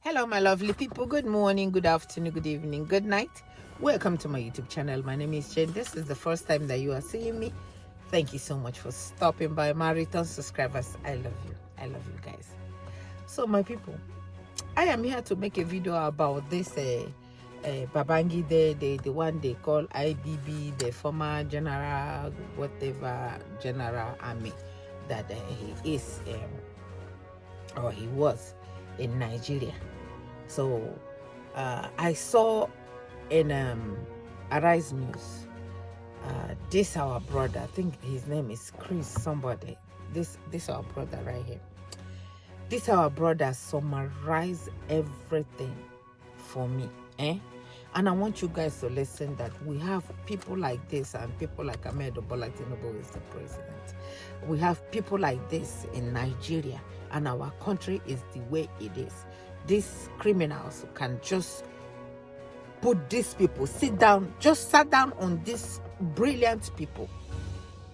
Hello, my lovely people. Good morning, good afternoon, good evening, good night. Welcome to my YouTube channel. My name is Jane. This is the first time that you are seeing me. Thank you so much for stopping by. My return subscribers, I love you. I love you guys. So, my people, I am here to make a video about this Babangida, the one they call IBB, the former general, whatever general army that he is or he was in Nigeria. So I saw in Arise News, this our brother, I think his name is Chris somebody, this our brother right here, this our brother summarized everything for me, and I want you guys to listen that we have people like this and people like Ahmed Bola Tinubu is the president. We have people like this in Nigeria, and our country is the way it is. These criminals can just put these people, sit down on these brilliant people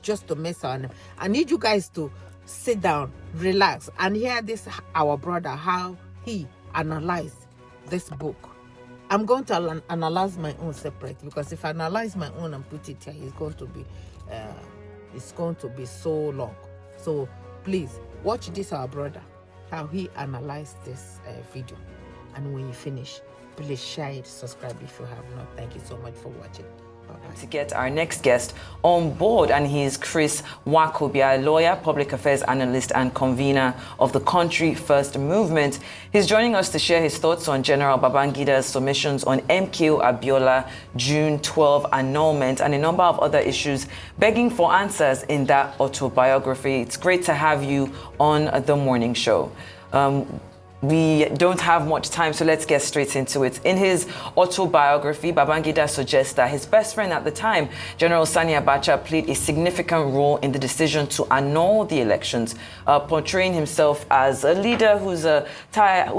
just to mess on them. I need you guys to sit down, relax, and hear this, our brother, how he analyzed this book. I'm going to analyze my own separate, because if I analyze my own and put it here, it's going to be so long. So please watch this, our brother, how he analyzed this video, and when you finish, please share it, subscribe if you have not. Thank you so much for watching. Bye-bye. To get our next guest on board, and he is Chris Nwakobia, a lawyer, public affairs analyst, and convener of the Country First Movement. He's joining us to share his thoughts on General Babangida's submissions on MKO Abiola June 12 annulment and a number of other issues, begging for answers in that autobiography. It's great to have you on the morning show. We don't have much time, so let's get straight into it. In his autobiography, Babangida suggests that his best friend at the time, General Sani Abacha, played a significant role in the decision to annul the elections, portraying himself as a leader whose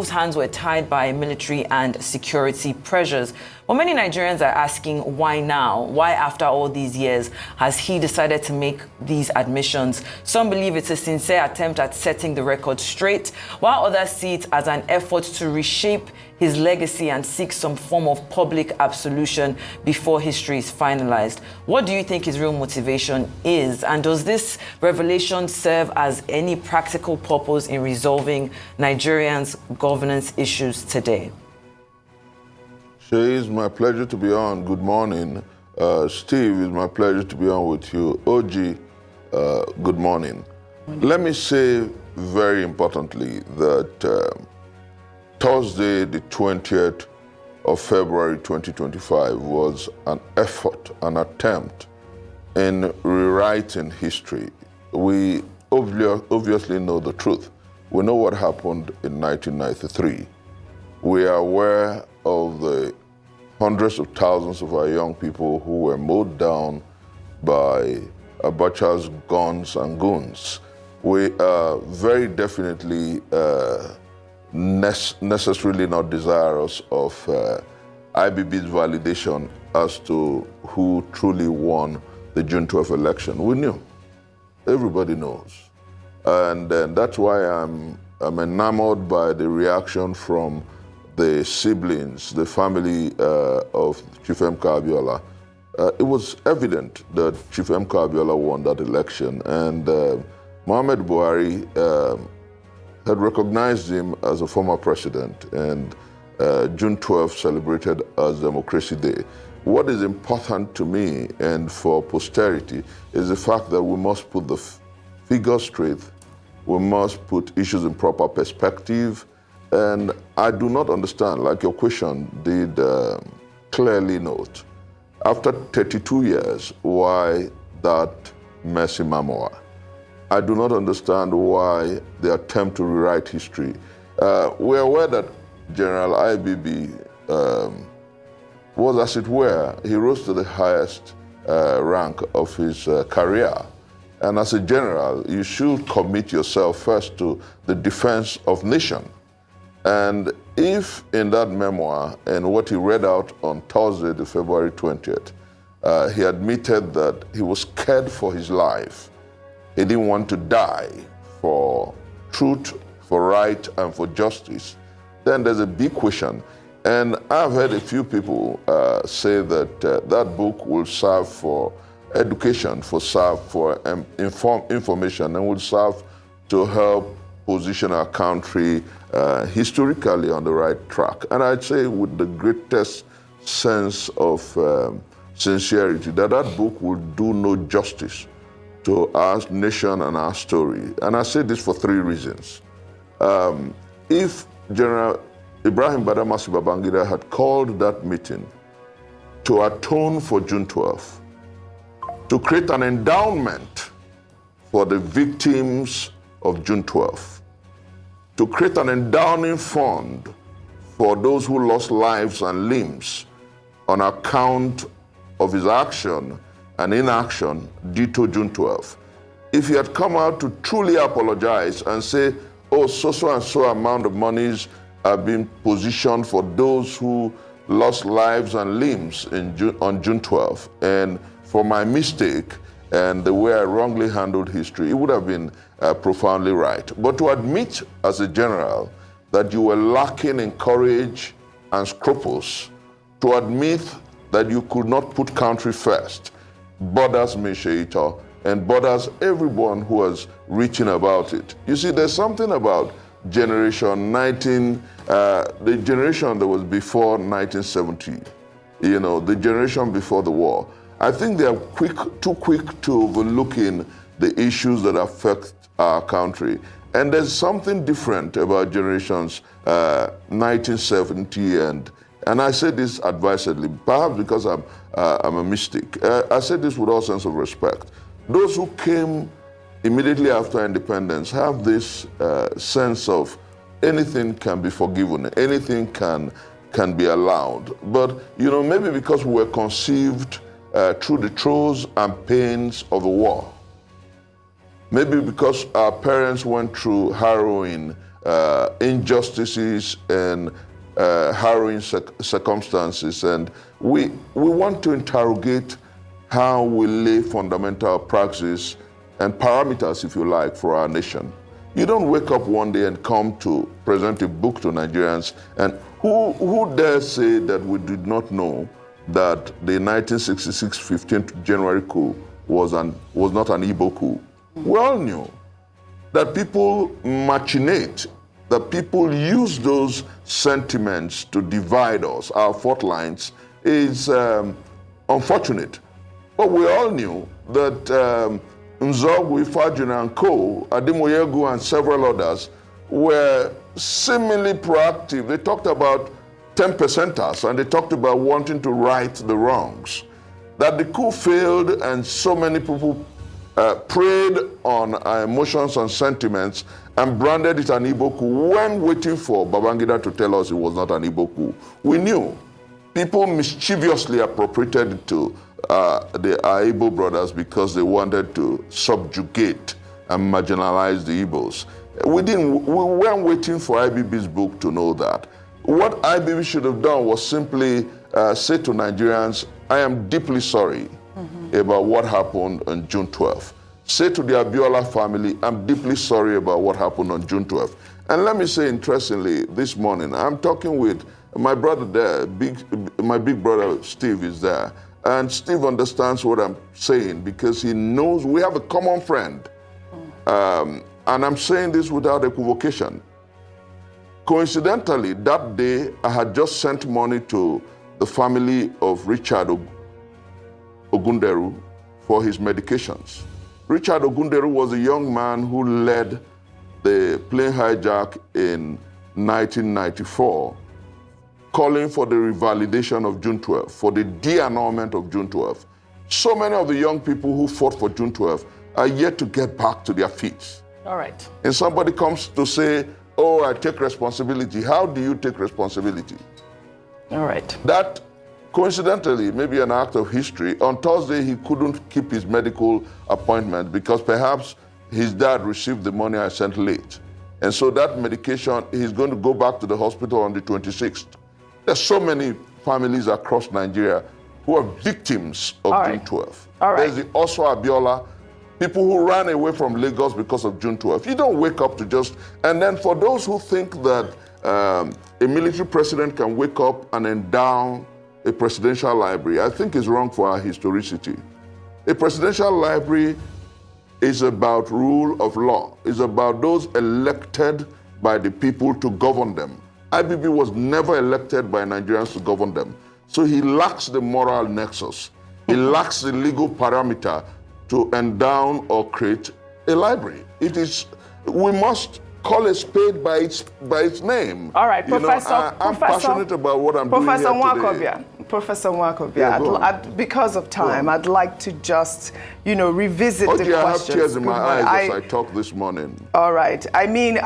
hands were tied by military and security pressures. But many Nigerians are asking, why now? Why, after all these years, has he decided to make these admissions? Some believe it's a sincere attempt at setting the record straight, while others see it as an effort to reshape his legacy and seek some form of public absolution before history is finalized. What do you think his real motivation is? And does this revelation serve as any practical purpose in resolving Nigerians' governance issues today? It's my pleasure to be on. Good morning. Steve, it's my pleasure to be on with you. OG, good morning. Let me say very importantly that Thursday, the 20th of February 2025 was an effort, an attempt in rewriting history. We obviously know the truth. We know what happened in 1993. We are aware of the hundreds of thousands of our young people who were mowed down by Abacha's guns and goons. We are very definitely necessarily not desirous of IBB's validation as to who truly won the June 12 election. We knew. Everybody knows. And that's why I'm enamored by the reaction from the siblings, the family of Chief MKO Abiola. It was evident that Chief MKO Abiola won that election, and Muhammad Buhari had recognized him as a former president, and June 12th celebrated as Democracy Day. What is important to me and for posterity is the fact that we must put the figures straight, we must put issues in proper perspective. And I do not understand, like your question did clearly note, after 32 years, why that messy memoir? I do not understand why the attempt to rewrite history. We're aware that General IBB was, as it were, he rose to the highest rank of his career. And as a general, you should commit yourself first to the defense of nation. And if in that memoir and what he read out on Thursday, the February 20th, he admitted that he was scared for his life. He didn't want to die for truth, for right, and for justice. then there's a big question. And I've heard a few people say that that book will serve for education, serve for information, and will serve to help position our country historically on the right track. And I'd say with the greatest sense of sincerity that that book will do no justice to our nation and our story. And I say this for three reasons. If General Ibrahim Badamasi Babangida had called that meeting to atone for June 12th, to create an endowment for the victims of June 12th, to create an endowment fund for those who lost lives and limbs on account of his action and inaction due to June 12th. If he had come out to truly apologize and say, oh, so and so amount of monies are being positioned for those who lost lives and limbs on June 12th, and for my mistake and the way I wrongly handled history, it would have been profoundly right. But to admit as a general that you were lacking in courage and scruples, to admit that you could not put country first, bothers me, Sheita, and bothers everyone who was reaching about it. You see, there's something about generation the generation that was before 1970, you know, the generation before the war. I think they are too quick to overlooking the issues that affect our country. And there's something different about generations 1970 and I say this advisedly, perhaps because I'm a mystic. I say this with all sense of respect. Those who came immediately after independence have this sense of anything can be forgiven, anything can be allowed. But, you know, maybe because we were conceived through the throes and pains of the war. Maybe because our parents went through harrowing injustices and harrowing circumstances, and we want to interrogate how we lay fundamental praxis and parameters, if you like, for our nation. You don't wake up one day and come to present a book to Nigerians, and who dare say that we did not know that the 1966 15th January coup was not an Igbo coup? We all knew that people machinate, that people use those sentiments to divide us, our fault lines, is unfortunate. But we all knew that Nzogwu, Ifajuna and Co., Ademoyegu and several others were seemingly proactive. They talked about 10%ers and they talked about wanting to right the wrongs. That the coup failed and so many people preyed on our emotions and sentiments and branded it an Igbo coup when waiting for Babangida to tell us it was not an Igbo coup. We knew. People mischievously appropriated it to our Igbo brothers because they wanted to subjugate and marginalize the Igbos. We weren't waiting for IBB's book to know that. What IBB should have done was simply say to Nigerians, I am deeply sorry about what happened on June 12th. Say to the Abiola family, I'm deeply sorry about what happened on June 12th. And let me say, interestingly, this morning, I'm talking with my brother there, my big brother Steve is there. And Steve understands what I'm saying because he knows we have a common friend. And I'm saying this without equivocation. Coincidentally, that day, I had just sent money to the family of Richard Ogunderu for his medications. Richard Ogunderu was a young man who led the plane hijack in 1994, calling for the revalidation of June 12th, for the de-annulment of June 12th. So many of the young people who fought for June 12th are yet to get back to their feet. All right. And somebody comes to say, oh, I take responsibility. How do you take responsibility? All right. That, coincidentally, may be an act of history. On Thursday, he couldn't keep his medical appointment because perhaps his dad received the money I sent late. And so that medication, he's going to go back to the hospital on the 26th. There's so many families across Nigeria who are victims of June 12th. All right. There's the also Abiola, people who ran away from Lagos because of June 12th. You don't wake up to just, and then for those who think that a military president can wake up and endow a presidential library, I think is wrong for our historicity. A presidential library is about rule of law. It's about those elected by the people to govern them. IBB was never elected by Nigerians to govern them. So he lacks the moral nexus. He lacks the legal parameter to endow or create a library. It is, we must call a spade by its name. All right, Professor. I'm passionate about what I'm doing here today. Professor Nwakobia, Yeah, because of time, I'd like to just, revisit the questions. I have tears in my eyes as I talk this morning. All right. I mean,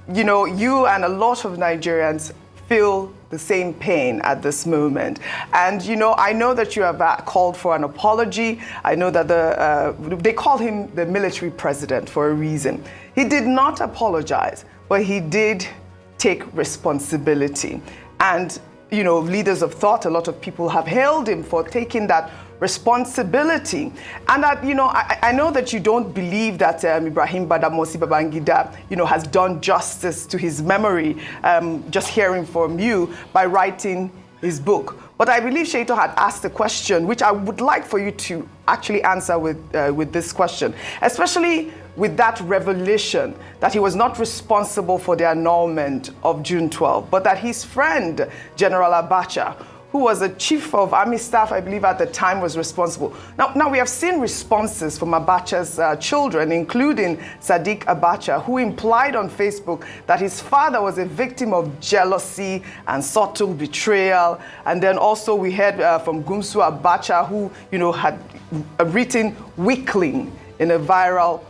you and a lot of Nigerians feel the same pain at this moment. And, I know that you have called for an apology. I know that they call him the military president for a reason. He did not apologize, but he did take responsibility. And, leaders of thought, a lot of people have hailed him for taking that responsibility. And that, I know that you don't believe that Ibrahim Badamasi Babangida, has done justice to his memory, just hearing from you by writing his book. But I believe Shaito had asked a question, which I would like for you to actually answer with this question, especially with that revelation that he was not responsible for the annulment of June 12, but that his friend, General Abacha, who was a chief of army staff, I believe at the time, was responsible. Now we have seen responses from Abacha's children, including Sadiq Abacha, who implied on Facebook that his father was a victim of jealousy and subtle betrayal. And then also we heard from Gumsu Abacha, who, had written weakling in a viral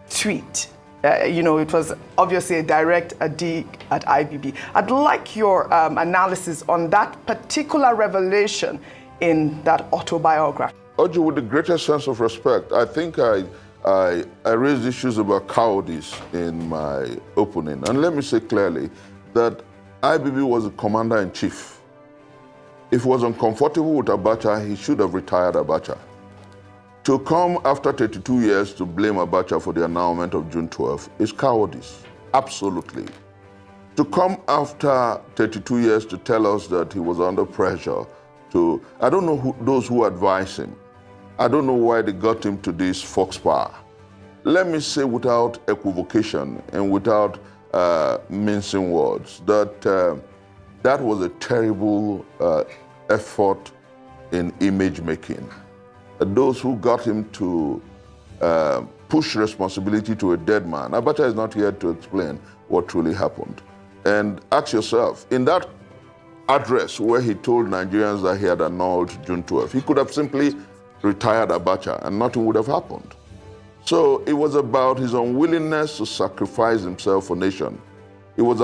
tweet. It was obviously a direct dig at IBB. I'd like your analysis on that particular revelation in that autobiography. Oji, with the greatest sense of respect, I think I raised issues about cowardice in my opening. And let me say clearly that IBB was the commander-in-chief. If he was uncomfortable with Abacha, he should have retired Abacha. To come after 32 years to blame Abacha for the annulment of June 12 is cowardice, absolutely. To come after 32 years to tell us that he was under pressure I don't know those who advise him. I don't know why they got him to this fox power. Let me say without equivocation and without mincing words that that was a terrible effort in image making. Those who got him to push responsibility to a dead man. Abacha is not here to explain what truly happened. And ask yourself, in that address where he told Nigerians that he had annulled June 12, he could have simply retired Abacha and nothing would have happened. So it was about his unwillingness to sacrifice himself for nation. It was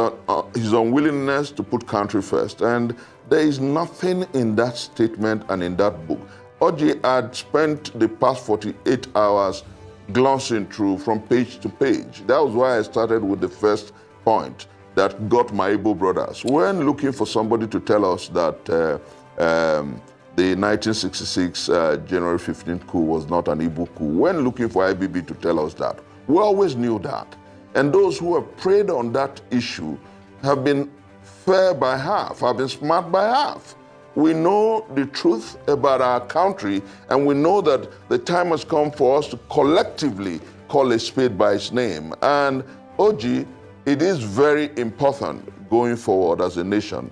his unwillingness to put country first. And there is nothing in that statement and in that book. Oji had spent the past 48 hours glancing through from page to page. That was why I started with the first point that got my Igbo brothers. When looking for somebody to tell us that the 1966 January 15th coup was not an Igbo coup, when looking for IBB to tell us that, we always knew that. And those who have preyed on that issue have been fair by half, have been smart by half. We know the truth about our country, and we know that the time has come for us to collectively call a spade by its name. And Oji, it is very important going forward as a nation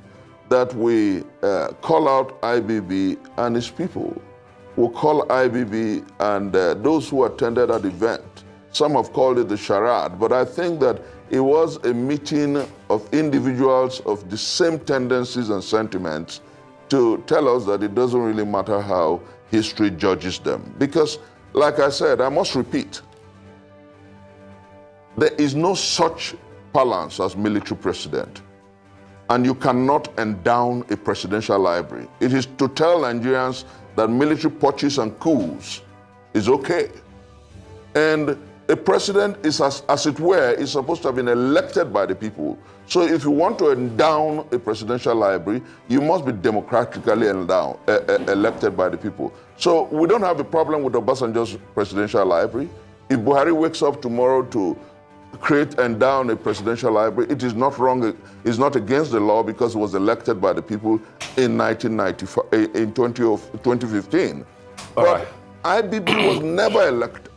that we call out IBB and its people. We'll call IBB and those who attended that event. Some have called it the charade, but I think that it was a meeting of individuals of the same tendencies and sentiments to tell us that it doesn't really matter how history judges them. Because, like I said, I must repeat, there is no such balance as military president. And you cannot endow a presidential library. It is to tell Nigerians that military purchase and coups is okay. And a president is, as it were, is supposed to have been elected by the people. So if you want to endow a presidential library, you must be democratically elected by the people. So we don't have a problem with Obasanjo's presidential library. If Buhari wakes up tomorrow to endow a presidential library. It is not wrong. It's not against the law because it was elected by the people in 2015. All but right. IBB was never elected.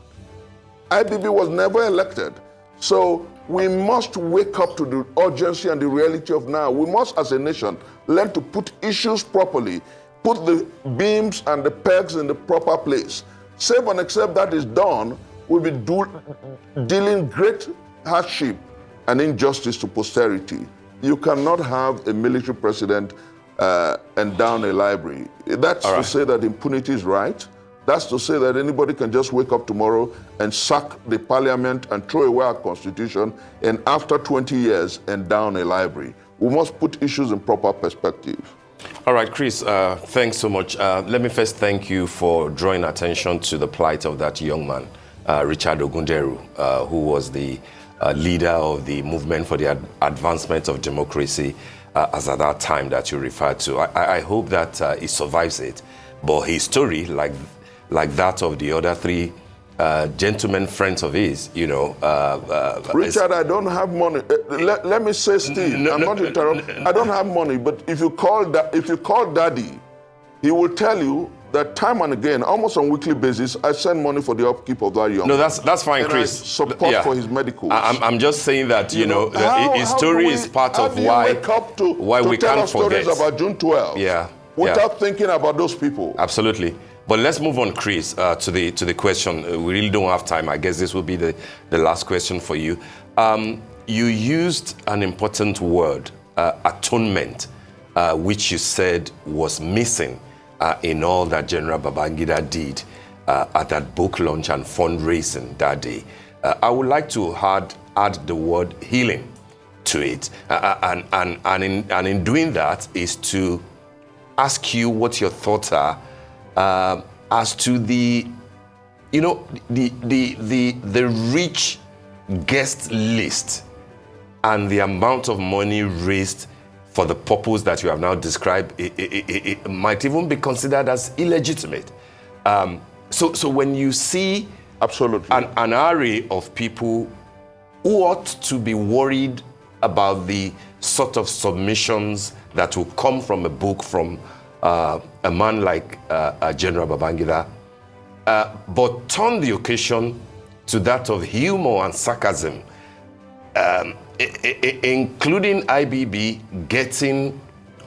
IBB was never elected. So we must wake up to the urgency and the reality of now. We must, as a nation, learn to put issues properly, put the beams and the pegs in the proper place. Save and except that is done, we'll be dealing great hardship and injustice to posterity. You cannot have a military president endow a library. That's to say that impunity is right. That's to say that anybody can just wake up tomorrow and sack the parliament and throw away our constitution and after 20 years endow a library. We must put issues in proper perspective. All right, Chris, thanks so much. Let me first thank you for drawing attention to the plight of that young man, Richard Ogunderu, who was the leader of the movement for the advancement of democracy as at that time that you referred to. I hope that he survives it. But his story, like that of the other three gentlemen friends of his, you know. Richard, I don't have money. Let me say, Steve, I'm not interrupting. I don't have money, but if you call Daddy, he will tell you that time and again, almost on a weekly basis, I send money for the upkeep of that young man. No, that's fine, and Chris. I support for his medicals. I'm just saying that, you know, his story is part of why we can't forget. Stories about June 12th without thinking about those people. Absolutely. But let's move on, Chris, to the question. We really don't have time. I guess this will be the last question for you. You used an important word, atonement, which you said was missing in all that General Babangida did at that book launch and fundraising that day. I would like to add the word healing to it. And in doing that is to ask you what your thoughts are as to the rich guest list and the amount of money raised for the purpose that you have now described. It might even be considered as illegitimate. So when you see an array of people who ought to be worried about the sort of submissions that will come from a book from a man like General Babangida, but turn the occasion to that of humor and sarcasm, including IBB getting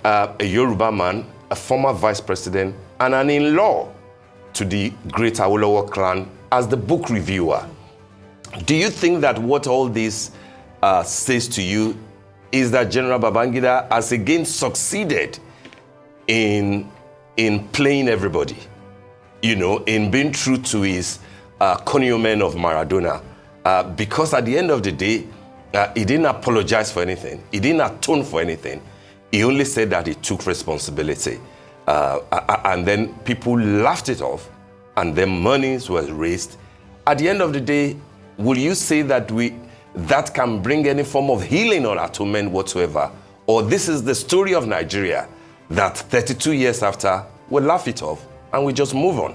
a Yoruba man, a former vice president, and an in-law to the great Awolowo clan as the book reviewer. Do you think that what all this says to you is that General Babangida has again succeeded in playing everybody, you know, in being true to his cognomen of Maradona? Because at the end of the day, he didn't apologize for anything. He didn't atone for anything. He only said that he took responsibility. And then people laughed it off, and then monies was raised. At the end of the day, will you say that that can bring any form of healing or atonement whatsoever? Or this is the story of Nigeria that 32 years after, we'll laugh it off and we just move on?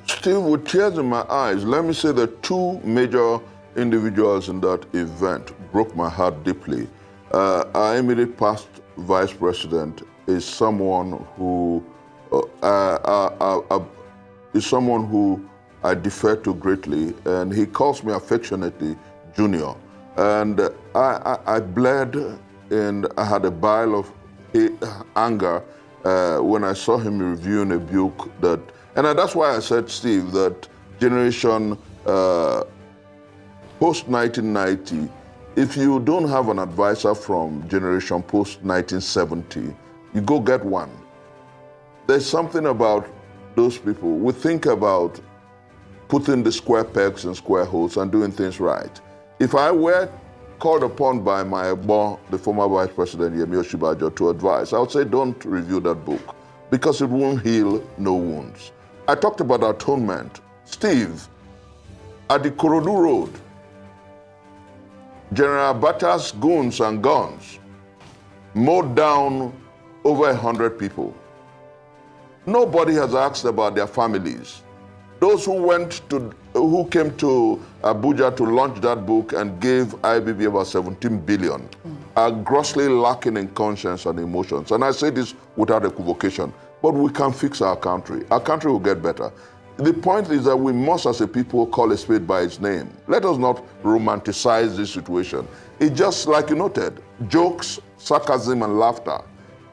Steve, with tears in my eyes, let me say that two major individuals in that event broke my heart deeply. Our immediate past vice president is someone who I defer to greatly, and he calls me affectionately Junior. And I bled, and I had a bile of anger when I saw him reviewing a book and that's why I said, Steve, that generation post-1990, if you don't have an advisor from generation post-1970, you go get one. There's something about those people. We think about putting the square pegs in square holes and doing things right. If I were called upon by my boss, the former vice president, Yemi Osinbajo, to advise, I would say don't review that book because it won't heal no wounds. I talked about atonement. Steve, at the Korodu Road, General Bata's goons and guns mowed down over 100 people. Nobody has asked about their families. Those who went to who came to Abuja to launch that book and gave IBB about 17 billion, are grossly lacking in conscience and emotions. And I say this without equivocation, but we can fix our country. Our country will get better. The point is that we must, as a people, call a spade by its name. Let us not romanticize this situation. It's just, like you noted, jokes, sarcasm, and laughter.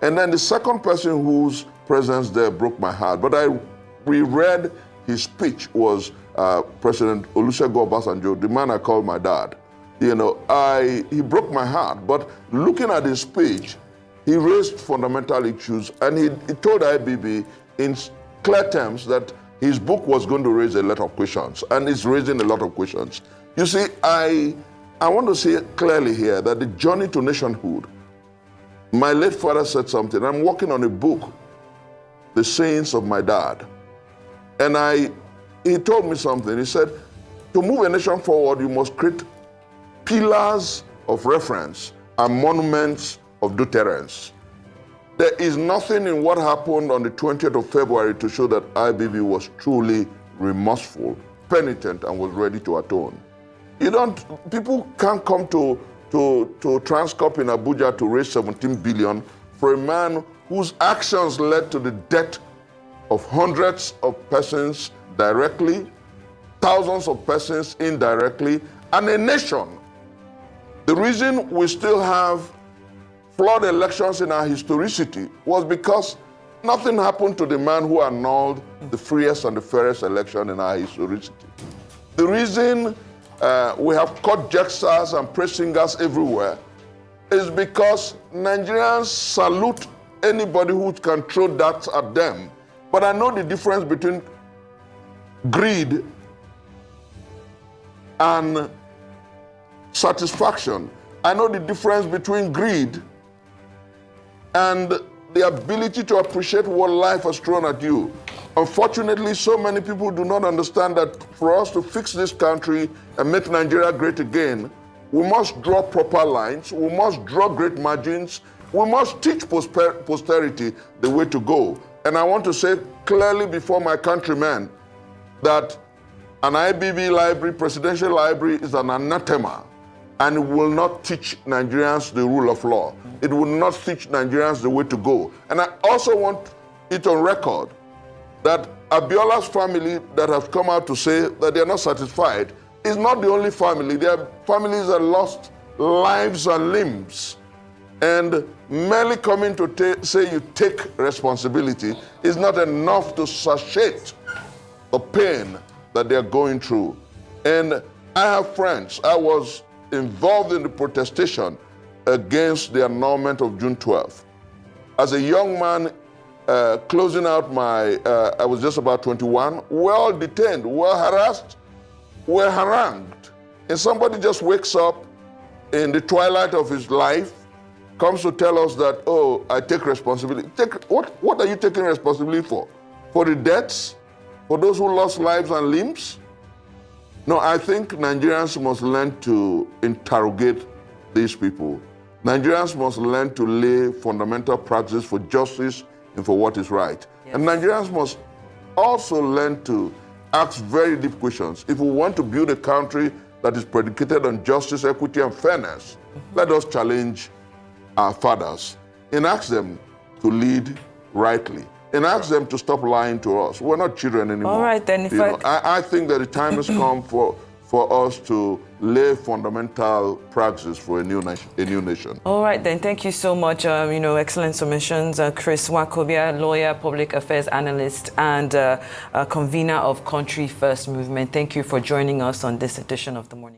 And then the second person whose presence there broke my heart, but I reread his speech, was President Olusegun Obasanjo, the man I call my dad. You know, he broke my heart, but looking at his speech, he raised fundamental issues, and he told IBB in clear terms that his book was going to raise a lot of questions, and it's raising a lot of questions. You see, I want to say clearly here that the journey to nationhood, my late father said something. I'm working on a book, The Sayings of My Dad. And he told me something. He said, to move a nation forward, you must create pillars of reference and monuments of deterrence. There is nothing in what happened on the 20th of February to show that IBB was truly remorseful, penitent, and was ready to atone. People can't come to Transcorp in Abuja to raise 17 billion for a man whose actions led to the death of hundreds of persons directly, thousands of persons indirectly, and a nation. The reason we still have flawed elections in our historicity was because nothing happened to the man who annulled the freest and the fairest election in our historicity. The reason we have court jesters and praise singers everywhere is because Nigerians salute anybody who can throw darts at them. But I know the difference between greed and satisfaction. I know the difference between greed and the ability to appreciate what life has thrown at you. Unfortunately, so many people do not understand that for us to fix this country and make Nigeria great again, we must draw proper lines, we must draw great margins, we must teach posterity the way to go. And I want to say clearly before my countrymen that an IBB library, presidential library, is an anathema, and it will not teach Nigerians the rule of law. It will not teach Nigerians the way to go. And I also want it on record that Abiola's family that have come out to say that they are not satisfied is not the only family. There are families that lost lives and limbs. And merely coming to say you take responsibility is not enough to satiate the pain that they are going through. And I have friends. I was involved in the protestation against the annulment of June 12th. As a young man, closing out I was just about 21, we're all detained, we're harassed, we're harangued. And somebody just wakes up in the twilight of his life, comes to tell us that, oh, I take responsibility. What are you taking responsibility for? For the deaths? For those who lost lives and limbs? No, I think Nigerians must learn to interrogate these people. Nigerians must learn to lay fundamental practice for justice and for what is right. Yes. And Nigerians must also learn to ask very deep questions. If we want to build a country that is predicated on justice, equity, and fairness, let us challenge our fathers and ask them to lead rightly and ask them to stop lying to us. We're not children anymore. All right, then. I think that the time has come for us to lay fundamental practices for a new nation. All right, then. Thank you so much. Excellent submissions. Chris Nwakobia, lawyer, public affairs analyst, and convener of Country First Movement. Thank you for joining us on this edition of The Morning.